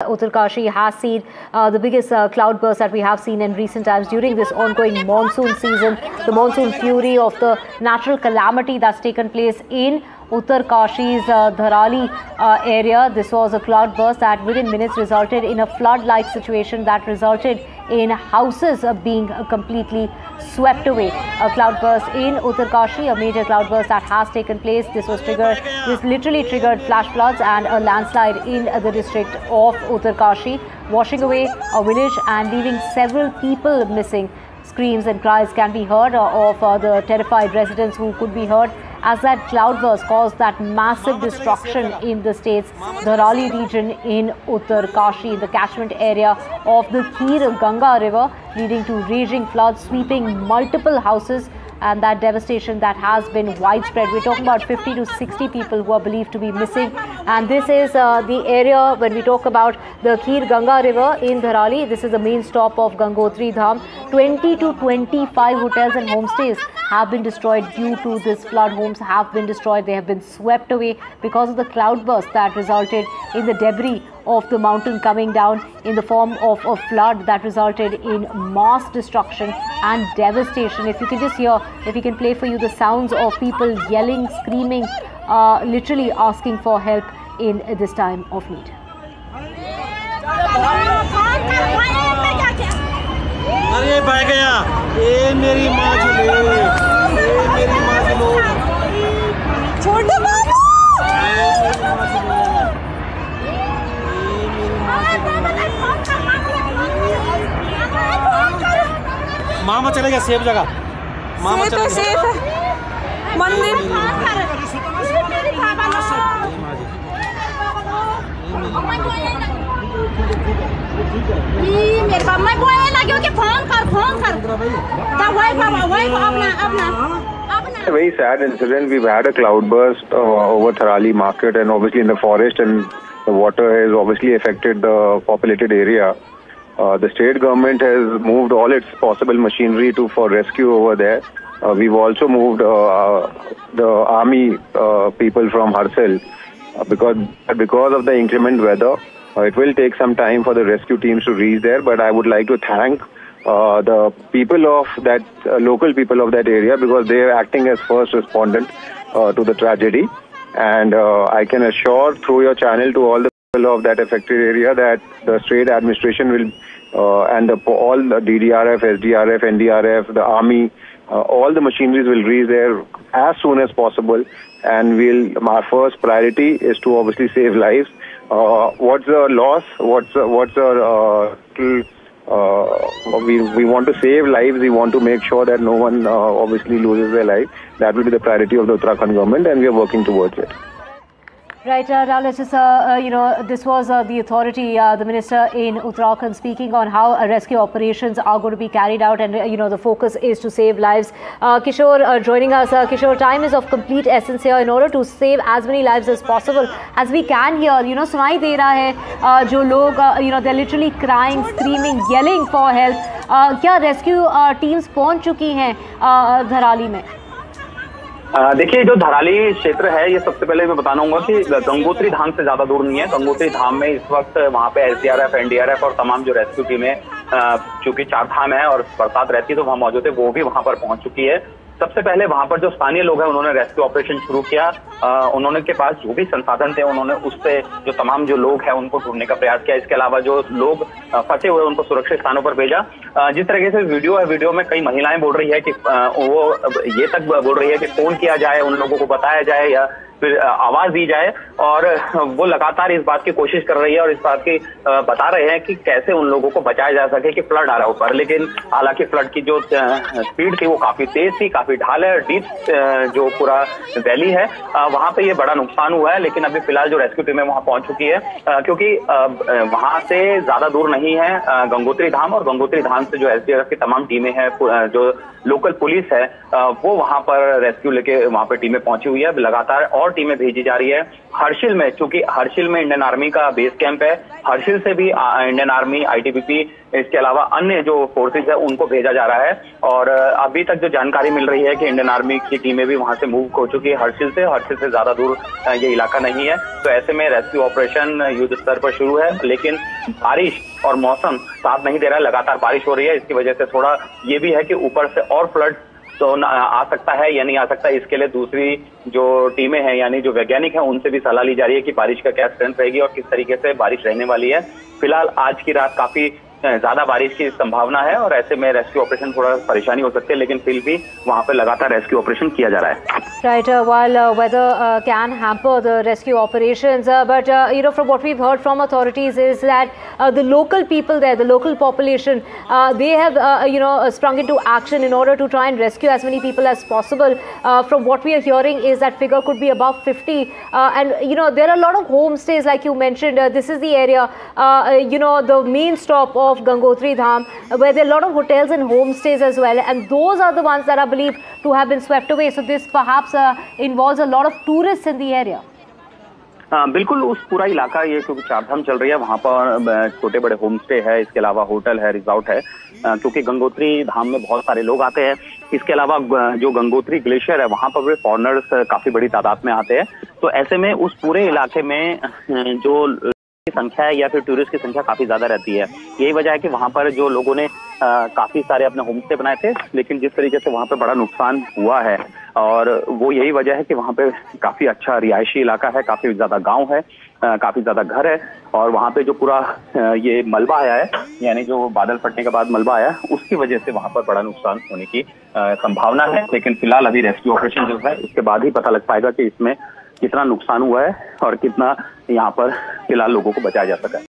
Uttarkashi has seen the biggest cloud burst that we have seen in recent times during this ongoing monsoon season. The monsoon fury of the natural calamity that's taken place in Uttarkashi's Dharali area. This was a cloud burst that within minutes resulted in a flood-like situation that resulted in houses being completely swept away. A cloud burst in Uttarkashi, a major cloud burst that has taken place. This literally triggered flash floods and a landslide in the district of Uttarkashi, washing away a village and leaving several people missing. Screams and cries can be heard of the terrified residents who could be heard as that cloudburst caused that massive destruction in the state's Dharali region in Uttarkashi, the catchment area of the Kheer Ganga river, leading to raging floods sweeping multiple houses, and that devastation that has been widespread. We're talking about 50 to 60 people who are believed to be missing, and this is the area when we talk about the Kheer Ganga river in Dharali. This is the main stop of Gangotri Dham. 20 to 25 hotels and homestays have been destroyed due to this flood. Homes have been destroyed. They have been swept away because of the cloudburst that resulted in the debris of the mountain coming down in the form of a flood that resulted in mass destruction and devastation. If you can just hear, if we can play for you the sounds of people yelling, screaming, literally asking for help in this time of need. अरे बह गया, ये मेरी माँ चले, ये मेरी माँ चलो, छोटे बाबू, मामा चलेगा सेफ जगह, मामा चलेगा सेफ है, मंदिर मेरे पापा मैं बोलने लगी कि फोन कर तब वही अपना very sad incident. We've had a cloudburst over Tharali market and obviously in the forest, and the water has obviously affected the populated area. The state government has moved all its possible machinery for rescue over there. We've also moved the army people from Harsel because of the inclement weather. It will take some time for the rescue teams to reach there, but I would like to thank the people of that, local people of that area, because they are acting as first respondent to the tragedy. And I can assure through your channel to all the people of that affected area that the state administration will, and all the DDRF, SDRF, NDRF, the army, all the machineries will reach there as soon as possible. And our first priority is to obviously save lives. What's the loss? We want to save lives. We want to make sure that no one obviously loses their life. That will be the priority of the Uttarakhand government, and we are working towards it. Right, now let's just, this was the authority, the minister in Uttarakhand, speaking on how rescue operations are going to be carried out, and the focus is to save lives. Kishore joining us. Kishore, time is of complete essence here in order to save as many lives as possible as we can here. सुनाई दे रहा है जो लोग they're literally crying, screaming, yelling for help. क्या rescue teams पहुंच चुकी हैं धराली में? देखिए, जो धराली क्षेत्र है, ये सबसे पहले मैं बताऊंगा कि गंगोत्री धाम से ज्यादा दूर नहीं है। गंगोत्री धाम में इस वक्त वहां पे SDRF, NDRF और तमाम जो रेस्क्यू टीमें, चूंकि 4 धाम है और बरसात रहती है तो वहां मौजूद है, वो भी वहां पर पहुंच चुकी है। सबसे पहले वहां पर जो स्थानीय लोग हैं उन्होंने रेस्क्यू ऑपरेशन शुरू किया। उन्होंने के पास जो भी संसाधन थे उन्होंने उससे जो तमाम जो लोग हैं उनको ढूंढने का प्रयास किया। इसके अलावा जो लोग फंसे हुए उनको सुरक्षित स्थानों पर भेजा। जिस तरीके से वीडियो है, वीडियो में कई महिलाएं बोल रही है कि वो ये तक बोल रही है कि फोन किया जाए, उन लोगों को बताया जाए या फिर आवाज दी जाए, और वो लगातार इस बात की कोशिश कर रही है और इस बात की बता रहे हैं कि कैसे उन लोगों को बचाया जा सके कि फ्लड आ रहा है ऊपर। लेकिन हालांकि फ्लड की जो स्पीड थी वो काफी तेज थी, काफी ढाल है, डीप जो पूरा वैली है वहां पे ये बड़ा नुकसान हुआ है। लेकिन अभी फिलहाल जो रेस्क्यू टीम है वहां पहुंच चुकी है, क्योंकि वहां से ज्यादा दूर नहीं है गंगोत्री धाम, और गंगोत्री धाम से जो SDRF की तमाम टीमें हैं, जो लोकल पुलिस है, वो वहां पर रेस्क्यू लेके वहां पर टीमें पहुंची हुई है लगातार। और और टीमें भेजी जा रही है। हर्षिल में, चूंकि हर्षिल में इंडियन आर्मी का बेस कैंप है, हर्षिल से भी इंडियन आर्मी, आईटीबीपी, इसके अलावा अन्य जो फोर्सेज है उनको भेजा जा रहा है। और अभी तक जो जानकारी मिल रही है कि इंडियन आर्मी की टीमें भी वहां से मूव हो चुकी है हर्षिल से ज्यादा दूर ये इलाका नहीं है। तो ऐसे में रेस्क्यू ऑपरेशन युद्ध स्तर पर शुरू है, लेकिन बारिश और मौसम साथ नहीं दे रहा है। लगातार बारिश हो रही है, इसकी वजह से थोड़ा ये भी है कि ऊपर से और फ्लड तो आ सकता है या नहीं आ सकता। इसके लिए दूसरी जो टीमें हैं, यानी जो वैज्ञानिक हैं, उनसे भी सलाह ली जा रही है कि बारिश का क्या स्ट्रेंथ रहेगी और किस तरीके से बारिश रहने वाली है। फिलहाल आज की रात काफी ज्यादा बारिश की संभावना है और ऐसे में रेस्क्यू ऑपरेशन थोड़ा परेशानी हो सकती है, लेकिन फिर भी वहां पे लगातार रेस्क्यू ऑपरेशन किया जा रहा है। Right, while weather can hamper the rescue operations, but from what we've heard from authorities is that the local people there, the local population, they have sprung into action in order to try and rescue as many people as possible. From what we are hearing is that figure could be above 50, and there are a lot of homestays, like you mentioned. This is the area, the main stop of Gangotri Dham, where there are a lot of hotels and homestays as well, and those are the ones that are believed to have been swept away. So this perhaps involves a lot of tourists in the area. बिल्कुल, उस पूरा इलाका, ये क्योंकि चारधाम चल रही है, वहां पर छोटे बड़े होम स्टे है, इसके अलावा होटल है, रिजॉर्ट है, क्योंकि गंगोत्री धाम में बहुत सारे लोग आते हैं। इसके अलावा जो गंगोत्री ग्लेशियर है वहां पर भी फॉरेनर्स काफी बड़ी तादाद में आते हैं। तो ऐसे में उस पूरे इलाके में जो संख्या है या फिर टूरिस्ट की संख्या काफी ज्यादा रहती है। यही वजह है कि वहां पर जो लोगों ने काफी सारे अपने होम स्टे बनाए थे, लेकिन जिस तरीके से वहां पे बड़ा नुकसान हुआ है, और वो यही वजह है कि वहां पे काफी अच्छा रिहायशी इलाका है, काफी ज्यादा गांव है, काफी ज्यादा घर है, और वहां पे जो पूरा ये मलबा आया है, यानी जो बादल फटने के बाद मलबा आया, उसकी वजह से वहां पर बड़ा नुकसान होने की संभावना है। लेकिन फिलहाल अभी रेस्क्यू ऑपरेशन जो है उसके बाद ही पता लग पाएगा कि इसमें कितना नुकसान हुआ है और कितना यहाँ पर फिलहाल लोगों को बचाया जा सका है।